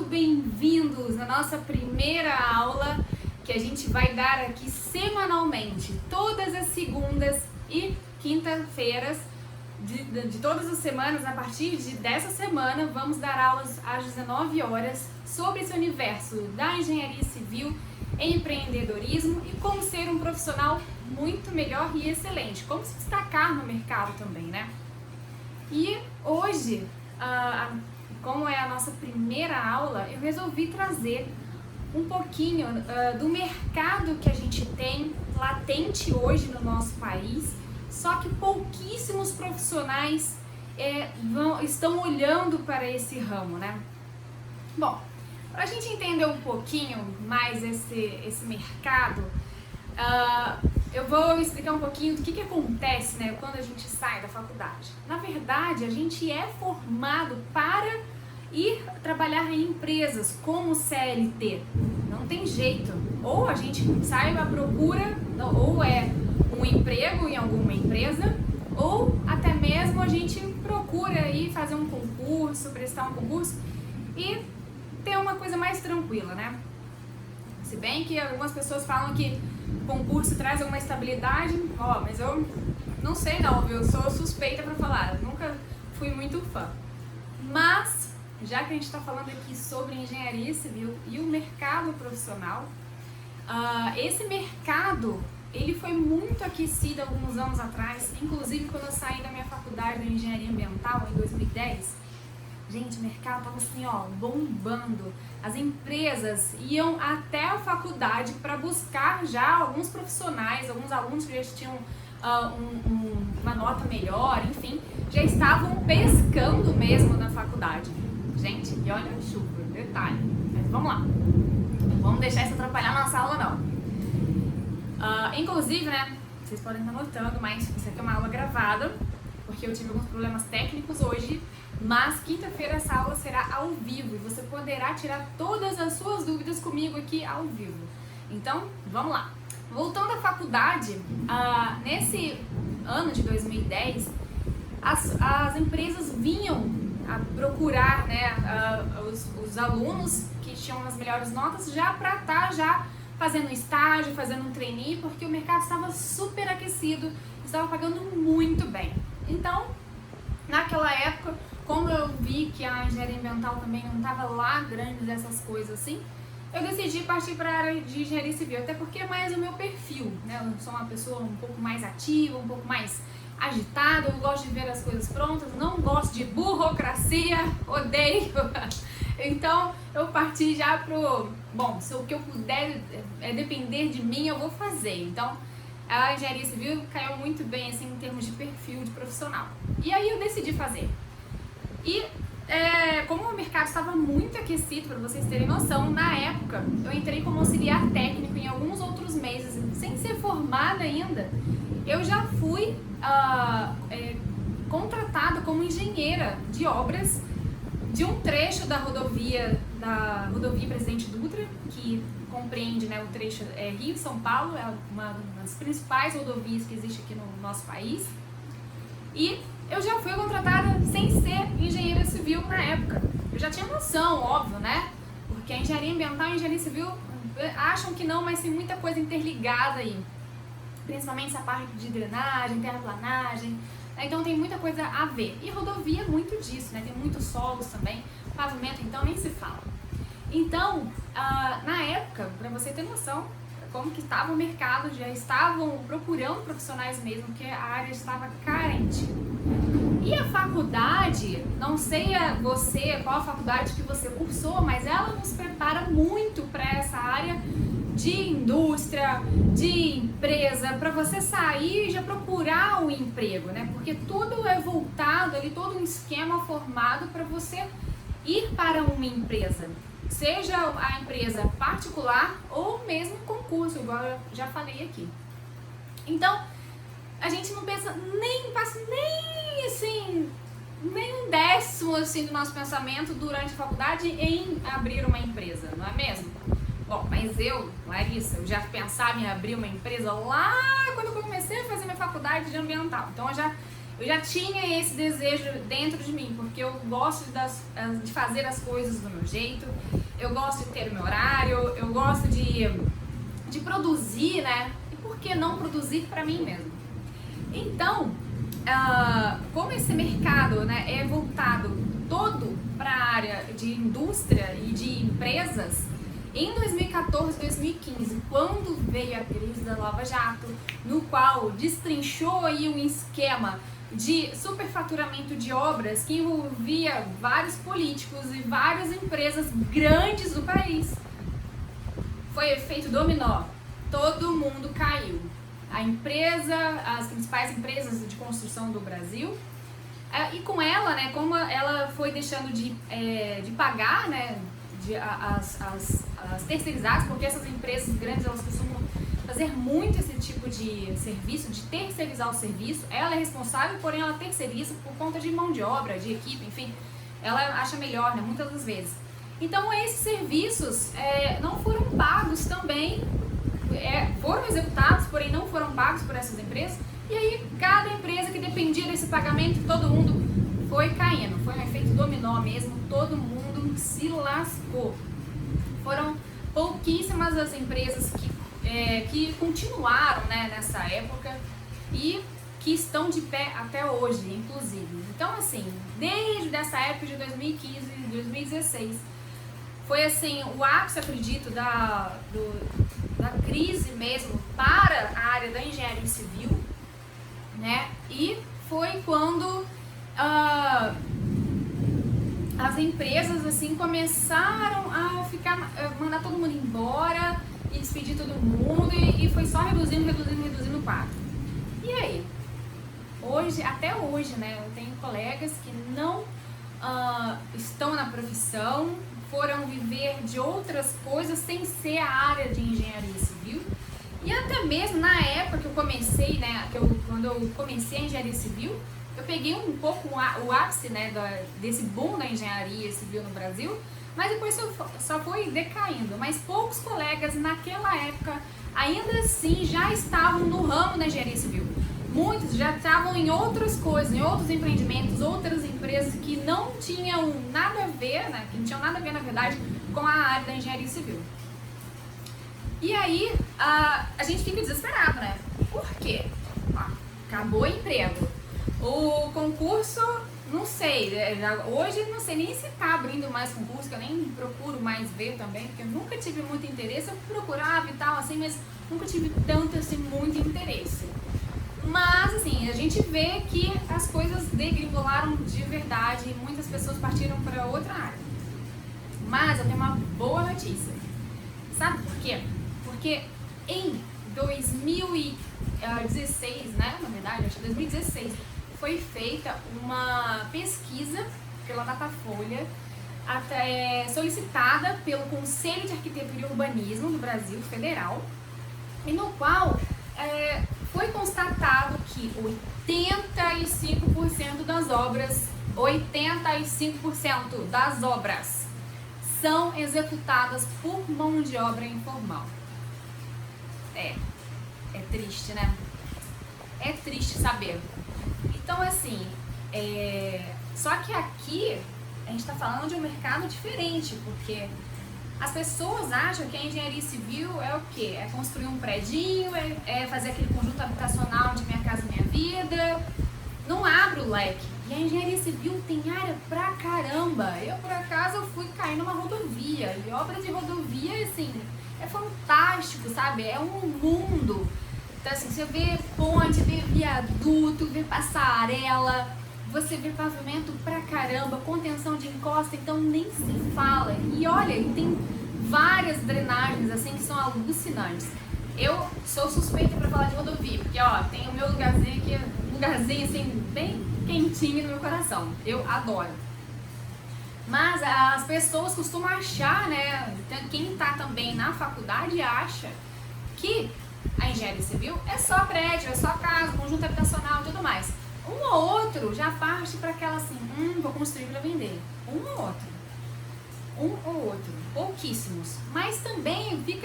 bem-vindos na nossa primeira aula que a gente vai dar aqui semanalmente, todas as segundas e quinta-feiras de todas as semanas. A partir dessa semana vamos dar aulas às 19 horas sobre esse universo da engenharia civil, empreendedorismo e como ser um profissional muito melhor e excelente, como se destacar no mercado também, né? E hoje, como é a nossa primeira aula, eu resolvi trazer um pouquinho do mercado que a gente tem latente hoje no nosso país, só que pouquíssimos profissionais estão olhando para esse ramo, né? Bom, para a gente entender um pouquinho mais esse mercado, eu vou explicar um pouquinho do que acontece, né, quando a gente sai da faculdade. Na verdade, a gente é formado para ir trabalhar em empresas como CLT. Não tem jeito. Ou a gente sai à procura, ou é um emprego em alguma empresa, ou até mesmo a gente procura ir fazer um concurso, prestar um concurso e ter uma coisa mais tranquila, né? Se bem que algumas pessoas falam que concurso traz alguma estabilidade, mas eu não sei não, viu? Eu sou suspeita para falar, nunca fui muito fã. Mas, já que a gente está falando aqui sobre engenharia civil e o mercado profissional, esse mercado, ele foi muito aquecido alguns anos atrás, inclusive quando eu saí da minha faculdade de engenharia ambiental em 2010, gente, o mercado estava assim, bombando. As empresas iam até a faculdade para buscar já alguns profissionais, alguns alunos que já tinham uma nota melhor, enfim, já estavam pescando mesmo na faculdade. Gente, e olha a chuva, detalhe. Mas vamos lá. Não vamos deixar isso atrapalhar a nossa aula, não. Inclusive, né, vocês podem estar notando, mas isso aqui é uma aula gravada, porque eu tive alguns problemas técnicos hoje, mas quinta-feira essa aula será ao vivo e você poderá tirar todas as suas dúvidas comigo aqui ao vivo. Então, vamos lá. Voltando à faculdade, nesse ano de 2010, as empresas vinham a procurar, né, os alunos que tinham as melhores notas já para estar já fazendo estágio, fazendo um trainee, porque o mercado estava super aquecido, estava pagando muito bem. Então, naquela época, como eu vi que a engenharia ambiental também não estava lá grande dessas coisas assim, eu decidi partir para a área de engenharia civil, até porque é mais o meu perfil, né? Eu sou uma pessoa um pouco mais ativa, um pouco mais agitada, eu gosto de ver as coisas prontas, não gosto de burocracia, odeio. Então eu parti já pro, se o que eu puder depender de mim, eu vou fazer. Então a engenharia civil caiu muito bem assim em termos de perfil de profissional. E aí eu decidi fazer. E como o mercado estava muito aquecido, para vocês terem noção, na época eu entrei como auxiliar técnico em alguns outros meses, sem ser formada ainda. Eu já fui contratada como engenheira de obras de um trecho da rodovia Presidente Dutra, que compreende, né, o trecho Rio-São Paulo, é uma das principais rodovias que existe aqui no nosso país. E eu já fui contratada sem ser engenheira civil na época. Eu já tinha noção, óbvio, né? Porque a engenharia ambiental e a engenharia civil acham que não, mas tem muita coisa interligada aí. Principalmente essa parte de drenagem, terraplanagem. Então tem muita coisa a ver. E rodovia é muito disso, né? Tem muitos solos também. Pavimento, então, nem se fala. Então, na época, para você ter noção como que estava o mercado, já estavam procurando profissionais mesmo, porque a área estava carente. E a faculdade, não sei você qual a faculdade que você cursou, mas ela nos prepara muito para essa área de indústria, de empresa, para você sair e já procurar um emprego, né? Porque tudo é voltado ali, todo um esquema formado para você ir para uma empresa. Seja a empresa particular ou mesmo concurso, igual eu já falei aqui. Então, a gente não pensa passa nem assim, nem um décimo assim do nosso pensamento durante a faculdade em abrir uma empresa, não é mesmo? Bom, mas eu, Larissa, eu já pensava em abrir uma empresa lá quando eu comecei a fazer minha faculdade de ambiental. Então Eu já tinha esse desejo dentro de mim, porque eu gosto de fazer as coisas do meu jeito, eu gosto de ter o meu horário, eu gosto de produzir, né? E por que não produzir para mim mesmo? Então, como esse mercado, né, é voltado todo para a área de indústria e de empresas, em 2014 e 2015, quando veio a crise da Lava Jato, no qual destrinchou aí um esquema de superfaturamento de obras que envolvia vários políticos e várias empresas grandes do país, foi efeito dominó, todo mundo caiu. A empresa, as principais empresas de construção do Brasil, e com ela, né, como ela foi deixando de pagar, né, as terceirizadas, porque essas empresas grandes, elas costumam fazer muito esse tipo de serviço, de terceirizar o serviço. Ela é responsável, porém ela terceiriza por conta de mão de obra, de equipe, enfim, ela acha melhor, né, muitas das vezes. Então esses serviços não foram pagos também, foram executados, porém não foram pagos por essas empresas, e aí cada empresa que dependia desse pagamento, todo mundo foi caindo, foi um efeito dominó mesmo, todo mundo se lascou. Foram pouquíssimas as empresas que continuaram, né, nessa época e que estão de pé até hoje, inclusive. Então, assim, desde essa época de 2015 e 2016, foi assim, o ápice, acredito, da crise mesmo para a área da engenharia civil, né? E foi quando as empresas assim começaram a mandar todo mundo embora e despedir todo mundo e foi só reduzindo o quadro. E aí? Até hoje, né? Eu tenho colegas que não estão na profissão, foram viver de outras coisas sem ser a área de engenharia civil. E até mesmo na época que eu comecei, né, quando eu comecei a engenharia civil, eu peguei um pouco o ápice, né, desse boom da engenharia civil no Brasil, mas depois só foi decaindo. Mas poucos colegas naquela época ainda assim já estavam no ramo da engenharia civil. Muitos já estavam em outras coisas, em outros empreendimentos, outras empresas que não tinham nada a ver, né, que não tinham nada a ver, na verdade, com a área da engenharia civil. E aí, a gente fica desesperado, né? Por quê? Acabou o emprego. O concurso, não sei, hoje não sei nem se tá abrindo mais concurso, que eu nem procuro mais ver também, porque eu nunca tive muito interesse. Eu procurava e tal, assim, mas nunca tive tanto, assim, muito interesse. Mas, assim, a gente vê que as coisas degringolaram de verdade e muitas pessoas partiram para outra área. Mas eu tenho uma boa notícia. Sabe por quê? Porque em 2016, né, na verdade, acho que 2016, foi feita uma pesquisa pela Datafolha, solicitada pelo Conselho de Arquitetura e Urbanismo do Brasil Federal, e no qual foi constatado que 85% das obras são executadas por mão de obra informal. É triste, né? É triste saber. Então, assim, só que aqui a gente está falando de um mercado diferente, porque as pessoas acham que a engenharia civil é o quê? É construir um predinho, é fazer aquele conjunto habitacional de Minha Casa Minha Vida. Não abre o leque. E a engenharia civil tem área pra caramba. Eu, por acaso, fui cair numa rodovia. E obra de rodovia, assim, é fantástico, sabe? É um mundo. Então, assim, você vê ponte, vê viaduto, vê passarela, você vê pavimento pra caramba, contenção de encosta, então nem se fala. E olha, tem várias drenagens, assim, que são alucinantes. Eu sou suspeita pra falar de rodovia, porque, ó, tem o meu lugarzinho aqui, assim, bem quentinho no meu coração. Eu adoro. Mas as pessoas costumam achar, né, quem tá também na faculdade acha que a engenharia civil é só prédio, é só casa, conjunto habitacional e tudo mais. Um ou outro já parte para aquela assim, vou construir para vender. Um ou outro. Pouquíssimos. Mas também tem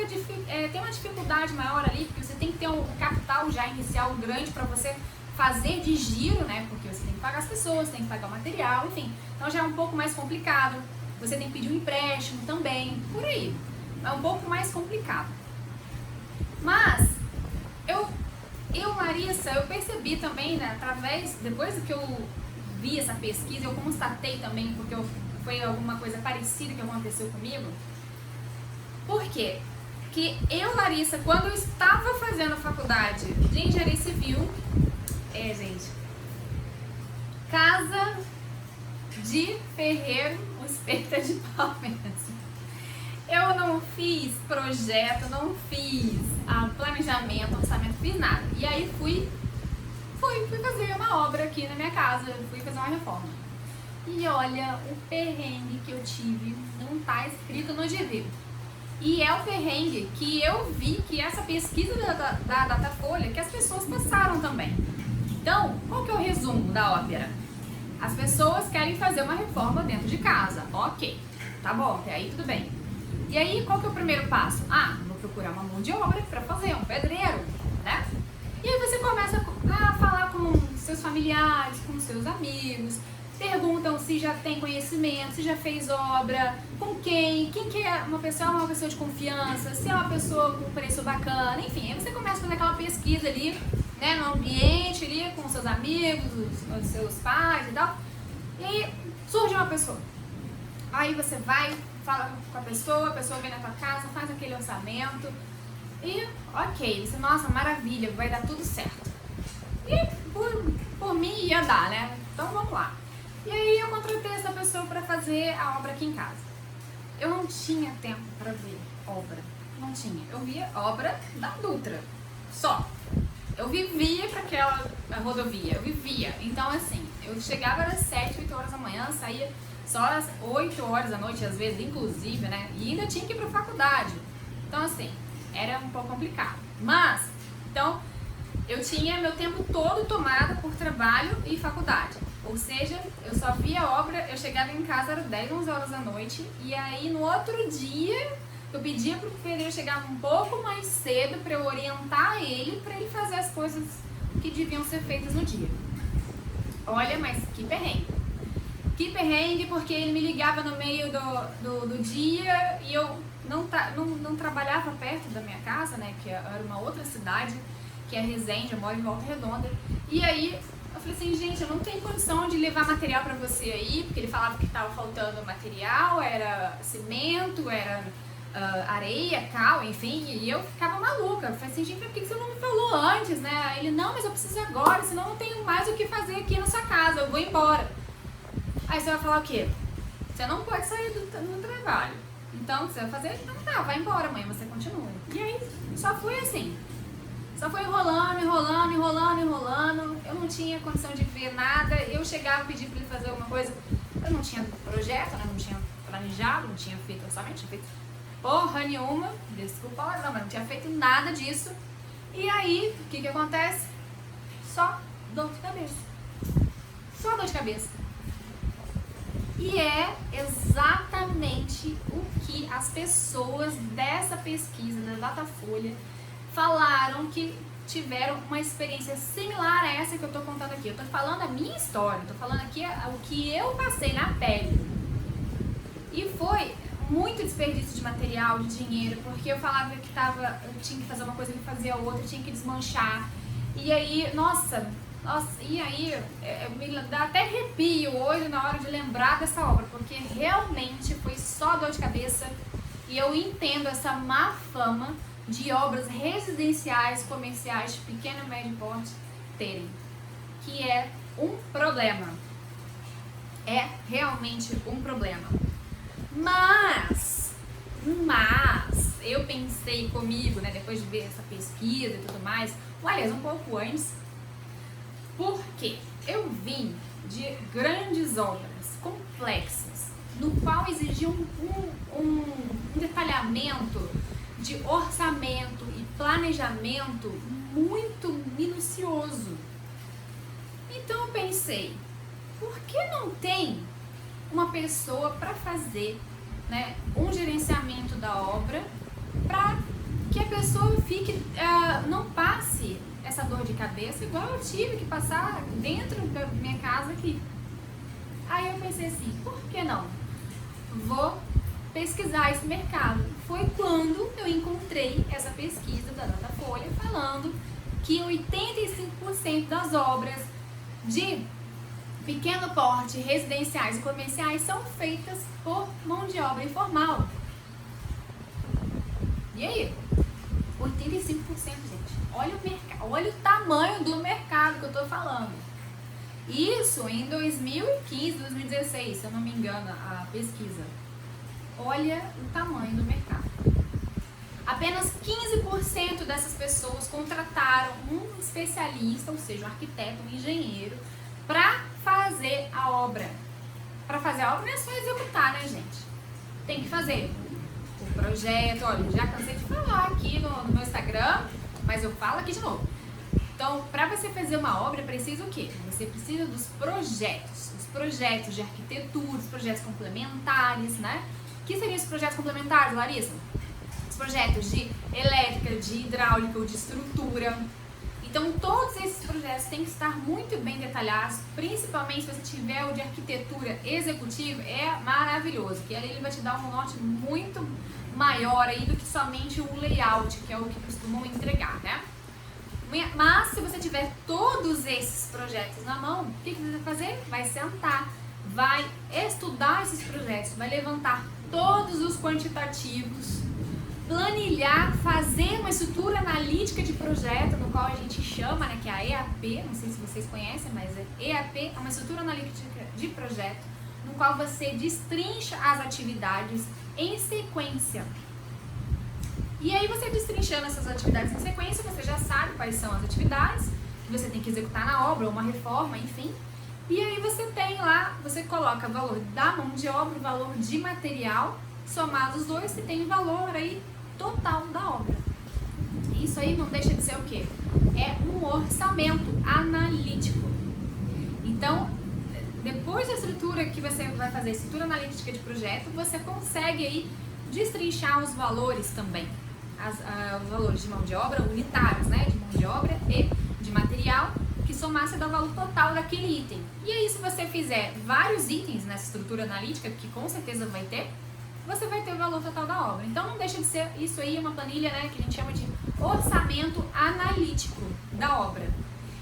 uma dificuldade maior ali, porque você tem que ter um capital já inicial grande para você fazer de giro, né? Porque você tem que pagar as pessoas, tem que pagar o material, enfim. Então já é um pouco mais complicado. Você tem que pedir um empréstimo também, por aí. É um pouco mais complicado. Mas Larissa, eu percebi também, né, depois que eu vi essa pesquisa, eu constatei também, porque foi alguma coisa parecida que aconteceu comigo. Por quê? Que eu, Larissa, quando eu estava fazendo a faculdade de engenharia civil, gente, casa de ferreiro, o espeto é de pau mesmo. Eu não fiz projeto, não fiz planejamento, orçamento, fiz nada. E aí fui fazer uma obra aqui na minha casa, fui fazer uma reforma. E olha, o perrengue que eu tive não tá escrito no GV. E é o perrengue que eu vi que essa pesquisa da Datafolha, que as pessoas passaram também. Então, qual que é o resumo da ópera? As pessoas querem fazer uma reforma dentro de casa. Ok, tá bom, até aí tudo bem. E aí, qual que é o primeiro passo? Vou procurar uma mão de obra para fazer, um pedreiro, né? E aí você começa a falar com seus familiares, com seus amigos, perguntam se já tem conhecimento, se já fez obra, com quem que é uma pessoa de confiança, se é uma pessoa com preço bacana, enfim, aí você começa a fazer aquela pesquisa ali, né, no ambiente ali, com seus amigos, os seus pais e tal, e aí surge uma pessoa. Aí você vai, fala com a pessoa vem na tua casa, faz aquele orçamento e ok, você, nossa, maravilha, vai dar tudo certo. E por mim ia dar, né? Então vamos lá. E aí eu contratei essa pessoa para fazer a obra aqui em casa. Eu não tinha tempo para ver obra, não tinha. Eu via obra da Dutra, só. Eu vivia para aquela rodovia, eu vivia. Então assim, eu chegava às 7, 8 horas da manhã, saía só às 8 horas da noite, às vezes, inclusive, né? E ainda tinha que ir pra faculdade. Então, assim, era um pouco complicado. Mas, então, eu tinha meu tempo todo tomado por trabalho e faculdade. Ou seja, eu só via obra, eu chegava em casa, era 10, 11 horas da noite. E aí, no outro dia, eu pedia pro pedreiro chegar um pouco mais cedo pra eu orientar ele, pra ele fazer as coisas que deviam ser feitas no dia. Olha, mas que perrengue. Que perrengue, porque ele me ligava no meio do dia e eu não trabalhava perto da minha casa, né, que era uma outra cidade, que é Resende, eu moro em Volta Redonda. E aí eu falei assim, gente, eu não tenho condição de levar material pra você aí, porque ele falava que tava faltando material, era cimento, era areia, cal, enfim, e eu ficava maluca. Eu falei assim, gente, por que você não me falou antes, né? Aí ele, não, mas eu preciso agora, senão eu não tenho mais o que fazer aqui na sua casa, eu vou embora. Aí você vai falar o quê? Você não pode sair do trabalho. Então, o que você vai fazer? Então tá, vai embora, amanhã você continua. E aí, só foi assim. Só foi enrolando. Eu não tinha condição de ver nada. Eu chegava e pedia pra ele fazer alguma coisa. Eu não tinha projeto, né? Não tinha planejado, não tinha feito orçamento, não tinha feito porra nenhuma. Desculpa, não, mas não tinha feito nada disso. E aí, o que acontece? Só dor de cabeça. Só dor de cabeça. E é exatamente o que as pessoas dessa pesquisa da Datafolha falaram, que tiveram uma experiência similar a essa que eu estou contando aqui. Eu estou falando a minha história, estou falando aqui o que eu passei na pele. E foi muito desperdício de material, de dinheiro, porque eu falava que eu tinha que fazer uma coisa, que fazia outra, eu tinha que desmanchar. E aí, nossa, e aí me dá até arrepio hoje na hora de lembrar dessa obra, porque realmente foi só dor de cabeça. E eu entendo essa má fama de obras residenciais, comerciais, de pequeno e médio porte terem, que é um problema. É realmente um problema. Mas eu pensei comigo, né, depois de ver essa pesquisa e tudo mais, aliás, um pouco antes, porque eu vim de grandes obras complexas, no qual exigia um detalhamento de orçamento e planejamento muito minucioso. Então eu pensei, por que não tem uma pessoa para fazer, né, um gerenciamento da obra, para que a pessoa não passe essa dor de cabeça igual eu tive que passar dentro da minha casa aqui. Aí eu pensei assim, por que não? Vou pesquisar esse mercado. Foi quando eu encontrei essa pesquisa da Datafolha falando que 85% das obras de pequeno porte, residenciais e comerciais são feitas por mão de obra informal. E aí? 85%, gente. Olha o mercado, olha o tamanho do mercado que eu tô falando. Isso em 2015, 2016, se eu não me engano, a pesquisa. Olha o tamanho do mercado. Apenas 15% dessas pessoas contrataram um especialista, ou seja, um arquiteto, um engenheiro, para fazer a obra. Para fazer a obra não é só executar, né, gente? Tem que fazer o projeto. Olha, já cansei de falar aqui no meu Instagram, mas eu falo aqui de novo. Então, para você fazer uma obra, precisa o quê? Você precisa dos projetos. Os projetos de arquitetura, os projetos complementares, né? O que seriam os projetos complementares, Larissa? Os projetos de elétrica, de hidráulica ou de estrutura. Então, todos esses projetos têm que estar muito bem detalhados, principalmente se você tiver o de arquitetura executiva, é maravilhoso, que ele vai te dar um norte muito maior aí do que somente o layout, que é o que costumam entregar, né? Mas, se você tiver todos esses projetos na mão, o que você vai fazer? Vai sentar, vai estudar esses projetos, vai levantar todos os quantitativos, planilhar, fazer uma estrutura analítica de projeto, no qual a gente chama, né, que é a EAP, não sei se vocês conhecem, mas EAP é uma estrutura analítica de projeto, no qual você destrincha as atividades em sequência. E aí você destrinchando essas atividades em sequência, você já sabe quais são as atividades que você tem que executar na obra, ou uma reforma, enfim. E aí você tem lá, você coloca o valor da mão de obra, o valor de material, somados os dois, você tem o valor aí total da obra. Isso aí não deixa de ser o quê? É um orçamento analítico. Então, depois da estrutura que você vai fazer, estrutura analítica de projeto, você consegue aí destrinchar os valores também. Os valores de mão de obra unitários, né? De mão de obra e de material, que somasse dá o valor total daquele item. E aí, se você fizer vários itens nessa estrutura analítica, que com certeza vai ter, você vai ter o valor total da obra. Então não deixa de ser, isso aí é uma planilha, né, que a gente chama de orçamento analítico da obra.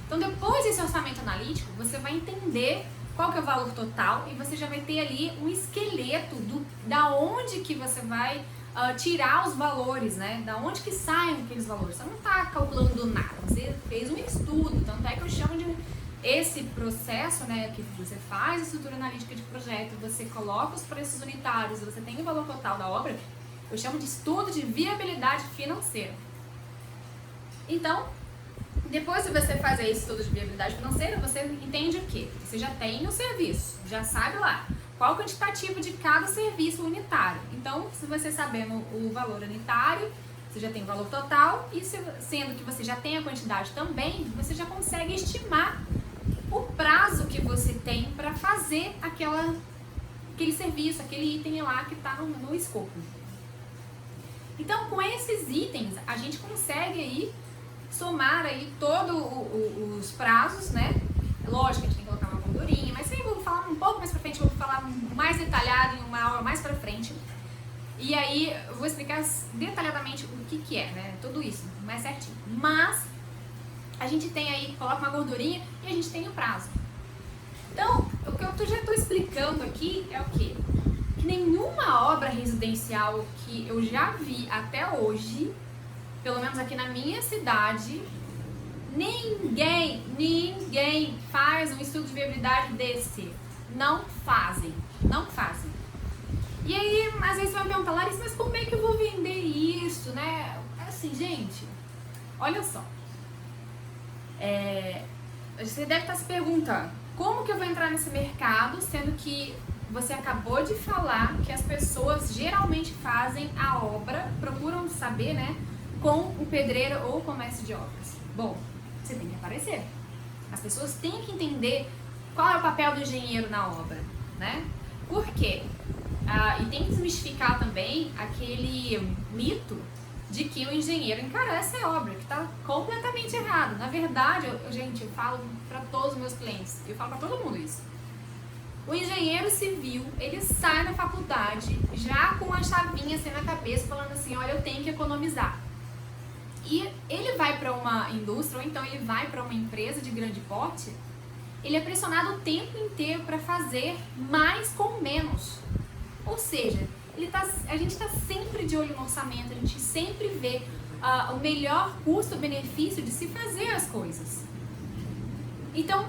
Então depois desse orçamento analítico, você vai entender qual que é o valor total e você já vai ter ali um esqueleto da onde que você vai tirar os valores, né, da onde que saem aqueles valores. Você não está calculando do nada, você fez um estudo, tanto é que eu chamo de esse processo, né, que você faz a estrutura analítica de projeto, você coloca os preços unitários, você tem o valor total da obra, eu chamo de estudo de viabilidade financeira. Então, depois que você faz esse estudo de viabilidade financeira, você entende o quê? Você já tem o serviço, já sabe lá qual o quantitativo de cada serviço unitário. Então, se você sabendo o valor unitário, você já tem o valor total e sendo que você já tem a quantidade também, você já consegue estimar o prazo que você tem para fazer aquele serviço, aquele item lá que está no escopo. Então, com esses itens, a gente consegue aí somar aí todos os prazos, né? Lógico que a gente tem que colocar uma gordurinha, mas isso aí eu vou falar um pouco mais pra frente, eu vou falar mais detalhado em uma aula mais pra frente. E aí eu vou explicar detalhadamente o que é, né? Tudo isso, mais certinho. Mas a gente tem aí, coloca uma gordurinha e a gente tem o prazo. Então, o que eu já estou explicando aqui é o quê? Que nenhuma obra residencial que eu já vi até hoje, pelo menos aqui na minha cidade, ninguém faz um estudo de viabilidade desse. Não fazem. E aí, às vezes você vai me perguntar, Larissa, mas como é que eu vou vender isso, né? Assim, gente, olha só. Você deve estar se perguntando, como que eu vou entrar nesse mercado, sendo que você acabou de falar que as pessoas geralmente fazem a obra, procuram saber, né, com o pedreiro ou o comércio de obras. Bom, você tem que aparecer. As pessoas têm que entender qual é o papel do engenheiro na obra, né? Por quê? E tem que desmistificar também aquele mito de que o engenheiro encarece a obra, que está completamente errado. Na verdade, eu falo para todos os meus clientes, eu falo para todo mundo isso. O engenheiro civil, ele sai da faculdade já com a chavinha assim na cabeça, falando assim, olha, eu tenho que economizar. E ele vai para uma indústria, ou então ele vai para uma empresa de grande porte, ele é pressionado o tempo inteiro para fazer mais com menos. Ou seja, a gente está sempre de olho no orçamento, a gente sempre vê o melhor custo-benefício de se fazer as coisas. Então,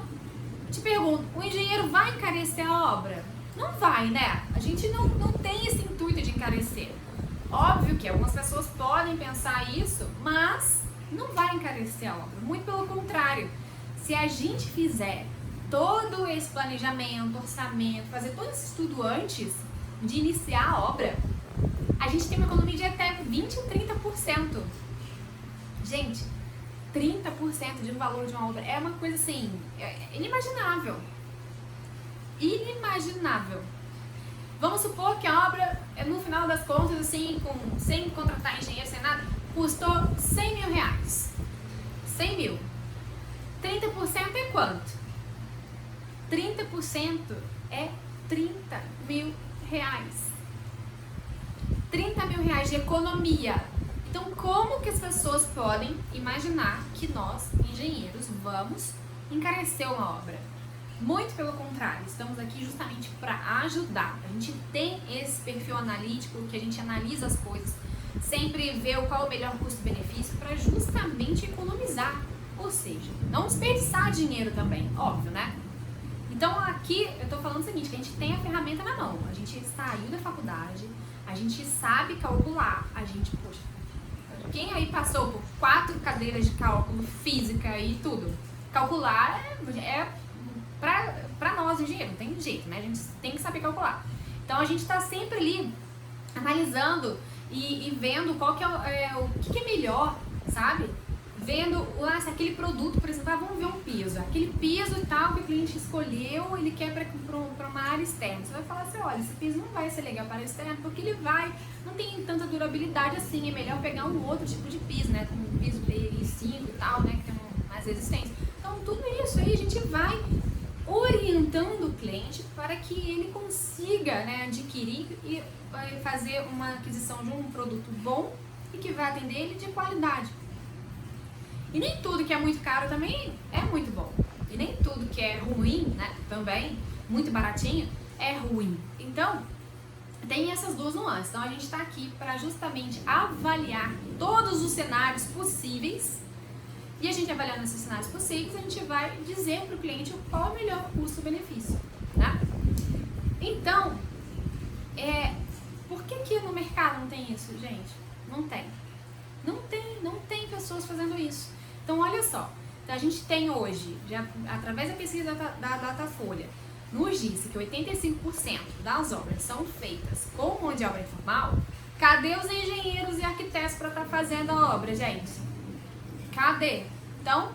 te pergunto, o engenheiro vai encarecer a obra? Não vai, né? A gente não tem esse intuito de encarecer. Óbvio que algumas pessoas podem pensar isso, mas não vai encarecer a obra. Muito pelo contrário. Se a gente fizer todo esse planejamento, orçamento, fazer todo esse estudo antes de iniciar a obra, a gente tem uma economia de até 20% ou 30%. Gente, 30% de um valor de uma obra é uma coisa assim, inimaginável. Inimaginável. Vamos supor que a obra, no final das contas, assim, sem contratar engenheiro, sem nada, custou 100 mil reais. 100 mil. 30% é quanto? 30% é 30 mil reais. 30 mil reais de economia. Então, como que as pessoas podem imaginar que nós, engenheiros, vamos encarecer uma obra? Muito pelo contrário, estamos aqui justamente para ajudar. A gente tem esse perfil analítico, que a gente analisa as coisas, sempre vê qual é o melhor custo-benefício para justamente economizar. Ou seja, não desperdiçar dinheiro também, óbvio, né? Então aqui eu tô falando o seguinte, que a gente tem a ferramenta na mão, a gente saiu da faculdade, a gente sabe calcular, a gente, poxa, quem aí passou por 4 cadeiras de cálculo, física e tudo? Calcular é pra nós engenheiros, não tem jeito, né? A gente tem que saber calcular. Então a gente tá sempre ali analisando e vendo qual que o que é melhor, sabe? Vendo se aquele produto, por exemplo, vamos ver um piso. Aquele piso e tal que o cliente escolheu, ele quer para uma área externa. Você vai falar assim, olha, esse piso não vai ser legal para a área externa, porque ele não tem tanta durabilidade assim, é melhor pegar um outro tipo de piso, né? Como um piso PI5 e tal, né? Que tem mais resistência. Então, tudo isso aí a gente vai orientando o cliente para que ele consiga, né, adquirir e fazer uma aquisição de um produto bom e que vai atender ele de qualidade. E nem tudo que é muito caro também é muito bom. E nem tudo que é ruim, né, também, muito baratinho, é ruim. Então, tem essas duas nuances. Então, a gente está aqui para justamente avaliar todos os cenários possíveis. E a gente avaliando esses cenários possíveis, a gente vai dizer para o cliente qual é o melhor custo-benefício, né? Então, por que no mercado não tem isso, gente? Não tem. Não tem pessoas fazendo isso. Então, olha só, a gente tem hoje, já, através da pesquisa da Datafolha, nos disse que 85% das obras são feitas com mão de obra informal. Cadê os engenheiros e arquitetos para estar fazendo a obra, gente? Cadê? Então,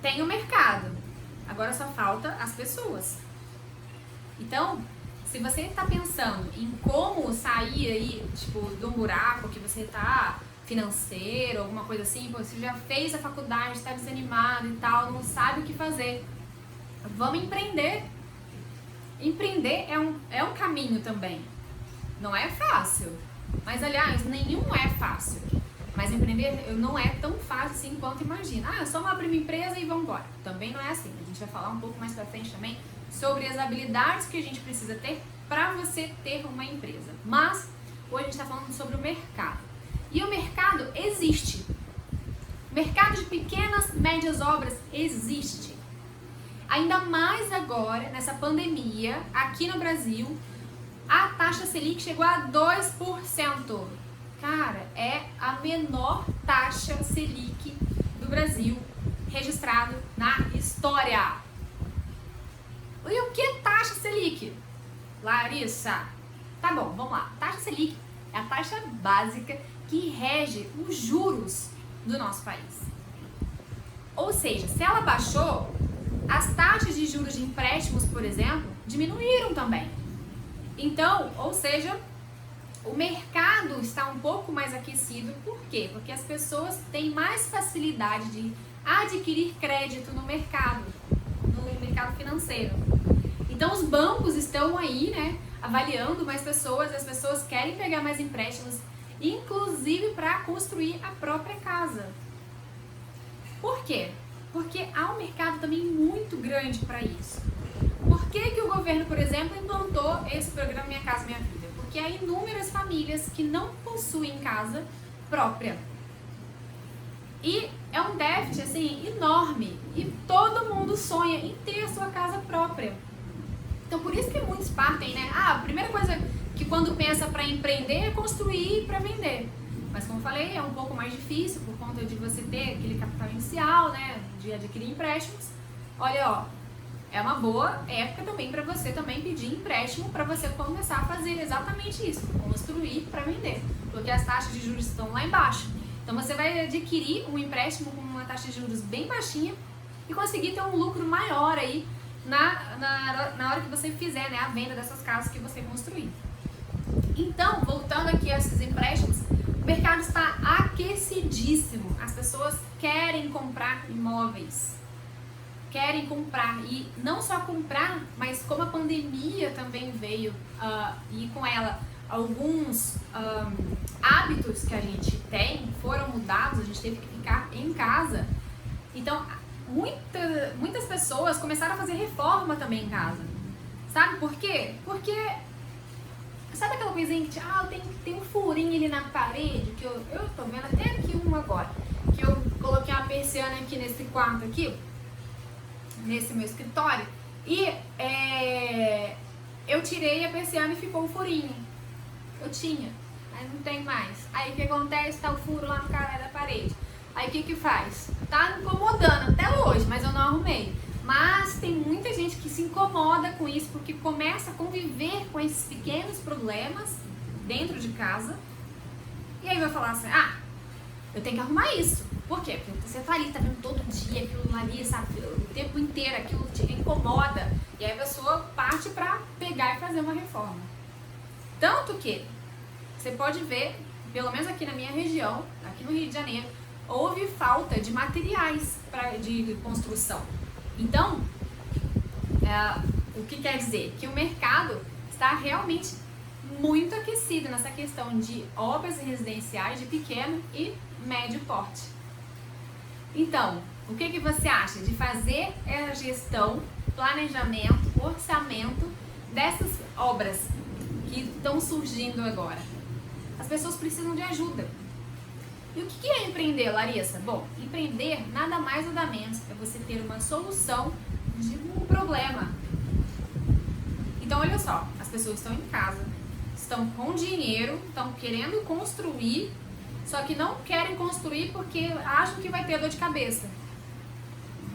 tem o mercado. Agora só falta as pessoas. Então, se você está pensando em como sair aí, tipo, de um buraco que você está financeiro, alguma coisa assim, você já fez a faculdade, está desanimado e tal, não sabe o que fazer. Vamos empreender. Empreender é um caminho também. Não é fácil. Mas, aliás, nenhum é fácil. Mas empreender não é tão fácil assim quanto imagina. Ah, só abrir uma empresa e vamos embora. Também não é assim. A gente vai falar um pouco mais pra frente também sobre as habilidades que a gente precisa ter para você ter uma empresa. Mas hoje a gente está falando sobre o mercado. E o mercado existe. O mercado de pequenas, médias obras existe. Ainda mais agora, nessa pandemia, aqui no Brasil, a taxa Selic chegou a 2%. Cara, é a menor taxa Selic do Brasil registrado na história. E o que é taxa Selic? Larissa, tá bom, vamos lá. Taxa Selic é a taxa básica que rege os juros do nosso país. Ou seja, se ela baixou, as taxas de juros de empréstimos, por exemplo, diminuíram também. Então, ou seja, o mercado está um pouco mais aquecido. Por quê? Porque as pessoas têm mais facilidade de adquirir crédito no mercado financeiro. Então os bancos estão aí, né, avaliando mais pessoas, as pessoas querem pegar mais empréstimos, inclusive para construir a própria casa. Por quê? Porque há um mercado também muito grande para isso. Por que o governo, por exemplo, implantou esse programa Minha Casa Minha Vida? Porque há inúmeras famílias que não possuem casa própria. E é um déficit assim enorme e todo mundo sonha em ter a sua casa própria. Então por isso que muitos partem, né? A primeira coisa que quando pensa para empreender é construir para vender. Mas como eu falei, é um pouco mais difícil por conta de você ter aquele capital inicial, né? De adquirir empréstimos. Olha, ó, é uma boa época também para você também pedir empréstimo para você começar a fazer exatamente isso, construir para vender. Porque as taxas de juros estão lá embaixo. Então você vai adquirir um empréstimo com uma taxa de juros bem baixinha e conseguir ter um lucro maior aí na hora que você fizer, né, a venda dessas casas que você construir. Então, voltando aqui a esses empréstimos, o mercado está aquecidíssimo. As pessoas querem comprar imóveis. Querem comprar. E não só comprar, mas como a pandemia também veio e com ela alguns hábitos que a gente tem foram mudados, a gente teve que ficar em casa. Então, muitas pessoas começaram a fazer reforma também em casa. Sabe por quê? Porque, sabe aquela coisinha que tem um furinho ali na parede, que eu tô vendo até aqui um agora, que eu coloquei uma persiana aqui nesse quarto aqui, nesse meu escritório, e eu tirei a persiana e ficou um furinho. Eu tinha, aí não tem mais. Aí o que acontece? Tá o furo lá no cara da parede. Aí o que faz? Tá incomodando até hoje, mas eu não arrumei. Mas tem muita gente que se incomoda com isso porque começa a conviver com esses pequenos problemas dentro de casa. E aí vai falar assim, eu tenho que arrumar isso. Por quê? Porque você tá ali, tá vendo todo dia aquilo ali, sabe? O tempo inteiro aquilo te incomoda. E aí a pessoa parte pra pegar e fazer uma reforma. Tanto que você pode ver, pelo menos aqui na minha região, aqui no Rio de Janeiro, houve falta de materiais de construção. Então, o que quer dizer? Que o mercado está realmente muito aquecido nessa questão de obras residenciais de pequeno e médio porte. Então, o que você acha de fazer a gestão, planejamento, orçamento dessas obras que estão surgindo agora? As pessoas precisam de ajuda. E o que é empreender, Larissa? Bom, empreender nada mais nada menos é você ter uma solução de um problema. Então, olha só, as pessoas estão em casa, estão com dinheiro, estão querendo construir, só que não querem construir porque acham que vai ter dor de cabeça.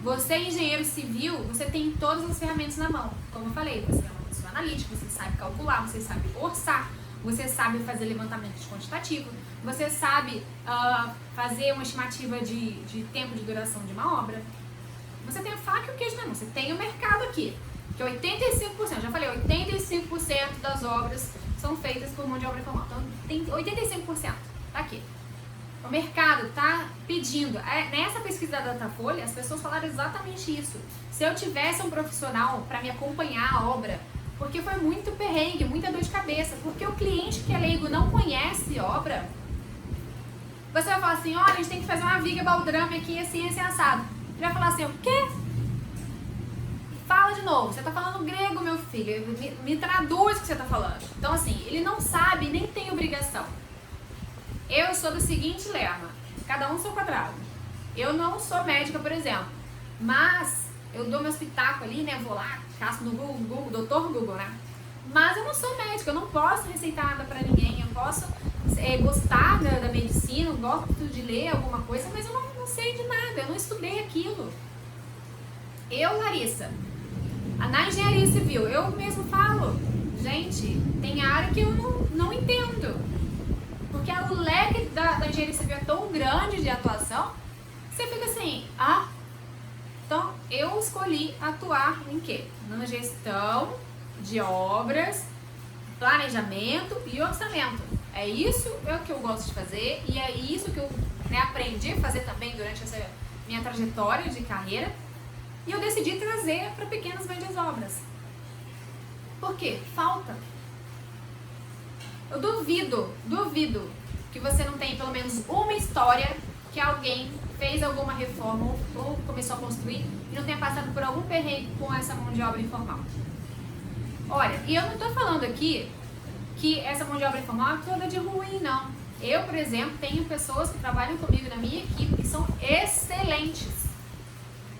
Você, engenheiro civil, você tem todas as ferramentas na mão. Como eu falei, você é uma pessoa analítica, você sabe calcular, você sabe orçar, você sabe fazer levantamento de quantitativo, você sabe fazer uma estimativa de tempo de duração de uma obra. Você tem a faca e o queijo na mão, você tem o mercado aqui, que 85%, já falei, 85% das obras são feitas por mão de obra informal. Então, tem 85%, tá aqui. O mercado está pedindo. Nessa pesquisa da Datafolha, as pessoas falaram exatamente isso. Se eu tivesse um profissional para me acompanhar a obra, porque foi muito perrengue, muita dor de cabeça, porque o cliente que é leigo não conhece obra, você vai falar assim, olha, a gente tem que fazer uma viga baldrame aqui, assim, assado. Ele vai falar assim, o quê? Fala de novo, você tá falando grego, meu filho, me traduz o que você tá falando. Então, assim, ele não sabe, nem tem obrigação. Eu sou do seguinte lema, cada um seu quadrado. Eu não sou médica, por exemplo, mas eu dou meu espetáculo ali, né, vou lá, caço no Google, doutor Google, né? Mas eu não sou médica, eu não posso receitar nada pra ninguém, eu posso gostar da medicina, eu gosto de ler alguma coisa, mas eu não sei de nada, eu não estudei aquilo. Eu, Larissa, na engenharia civil, eu mesmo falo, gente, tem área que eu não entendo. Porque o leque da engenharia civil é tão grande de atuação, você fica assim, então eu escolhi atuar em quê? Na gestão de obras planejamento e orçamento. É isso que eu gosto de fazer e é isso que eu aprendi a fazer também durante essa minha trajetória de carreira. E eu decidi trazer para pequenas médias obras. Por quê? Falta. Eu duvido que você não tenha pelo menos uma história que alguém fez alguma reforma ou começou a construir e não tenha passado por algum perrengue com essa mão de obra informal. Olha, e eu não estou falando aqui que essa mão de obra informal é toda de ruim, não. Eu, por exemplo, tenho pessoas que trabalham comigo na minha equipe que são excelentes.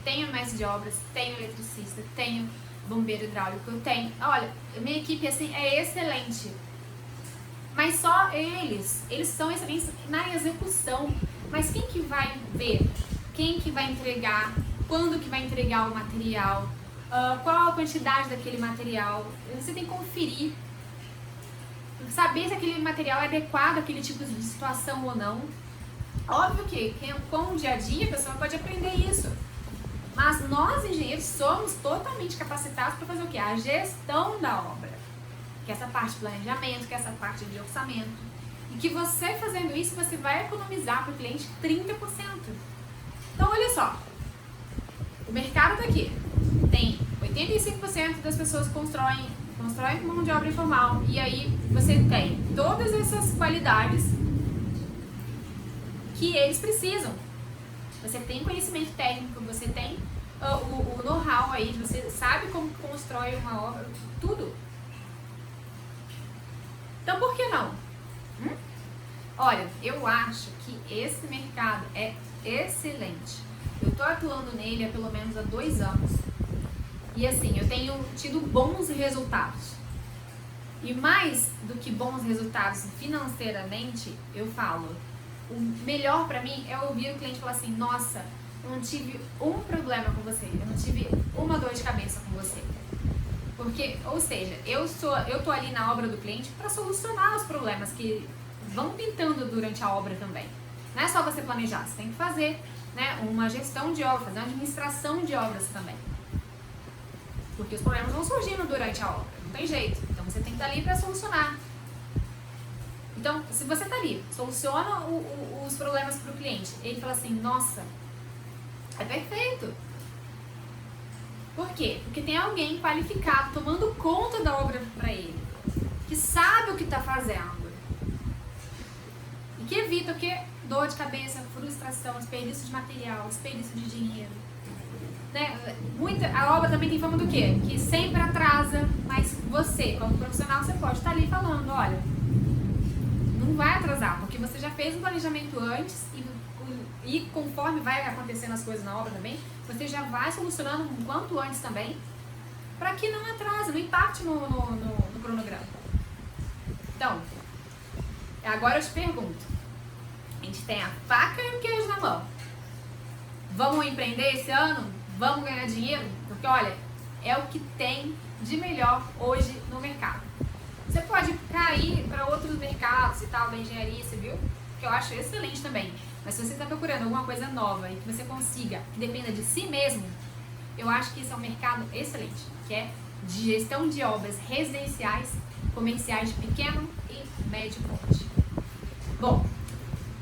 Tenho mestre de obras, tenho eletricista, tenho bombeiro hidráulico, eu tenho... Olha, minha equipe assim é excelente. Mas só eles são excelentes na execução. Mas quem que vai ver? Quem que vai entregar? Quando que vai entregar o material? Qual a quantidade daquele material? Você tem que conferir. Saber se aquele material é adequado àquele tipo de situação ou não. Óbvio que com o dia a dia a pessoa pode aprender isso. Mas nós, engenheiros, somos totalmente capacitados para fazer o quê? A gestão da obra. Que é essa parte de planejamento, que é essa parte de orçamento. E que você fazendo isso, você vai economizar para o cliente 30%. Então, olha só. O mercado está aqui. Tem 85% das pessoas que constroem com mão de obra informal. E aí, você tem todas essas qualidades que eles precisam. Você tem conhecimento técnico, você tem o know-how aí, você sabe como constrói uma obra, tudo. Então, por que não? Olha, eu acho que esse mercado é excelente. Eu estou atuando nele há pelo menos há 2 anos. E assim, eu tenho tido bons resultados. E mais do que bons resultados financeiramente, eu falo, o melhor pra mim é ouvir o cliente falar assim, nossa, eu não tive um problema com você, eu não tive uma dor de cabeça com você. Porque, ou seja, eu tô ali na obra do cliente para solucionar os problemas que vão pintando durante a obra também. Não é só você planejar, você tem que fazer, né, uma gestão de obra, fazer uma administração de obras também. Porque os problemas vão surgindo durante a obra, não tem jeito. Então você tem que estar ali para solucionar. Então, se você está ali, soluciona os problemas para o cliente, ele fala assim, nossa, é perfeito. Por quê? Porque tem alguém qualificado, tomando conta da obra para ele, que sabe o que está fazendo. E que evita o quê? Dor de cabeça, frustração, desperdício de material, desperdício de dinheiro. Né? A obra também tem fama do quê? Que sempre atrasa, mas você, como profissional, você pode estar ali falando, olha, não vai atrasar, porque você já fez um planejamento antes e conforme vai acontecendo as coisas na obra também, você já vai solucionando um quanto antes também, para que não atrase, não impacte no cronograma. Então, agora eu te pergunto, a gente tem a faca e o queijo na mão. Vamos empreender esse ano? Vamos ganhar dinheiro? Porque olha, é o que tem de melhor hoje no mercado. Você pode cair para outros mercados e tal, da engenharia civil, que eu acho excelente também. Mas se você está procurando alguma coisa nova e que você consiga, que dependa de si mesmo, eu acho que esse é um mercado excelente, que é de gestão de obras residenciais, comerciais de pequeno e médio porte. Bom,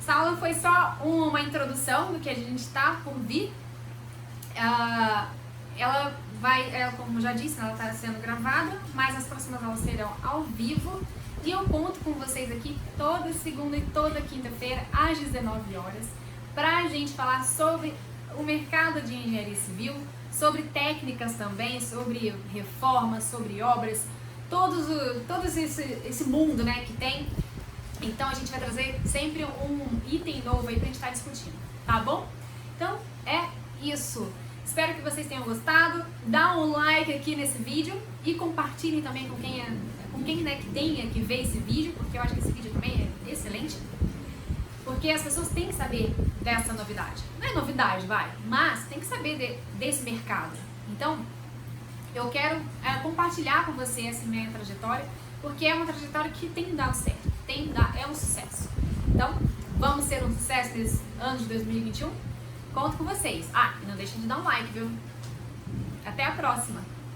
essa aula foi só uma introdução do que a gente está por vir. Ela vai, como já disse, ela está sendo gravada, mas as próximas aulas serão ao vivo. E eu conto com vocês aqui toda segunda e toda quinta-feira, às 19 horas, para a gente falar sobre o mercado de engenharia civil, sobre técnicas também, sobre reformas, sobre obras, todo esse mundo, né, que tem. Então a gente vai trazer sempre um item novo aí pra gente estar discutindo, tá bom? Então é isso. Espero que vocês tenham gostado. Dá um like aqui nesse vídeo e compartilhem também com quem né, que tenha que ver esse vídeo, porque eu acho que esse vídeo também é excelente. Porque as pessoas têm que saber dessa novidade. Não é novidade, mas tem que saber desse mercado. Então, eu quero compartilhar com você essa minha trajetória, porque é uma trajetória que tem dado certo, é um sucesso. Então, vamos ser um sucesso nesse ano de 2021? Conto com vocês. E não deixem de dar um like, viu? Até a próxima!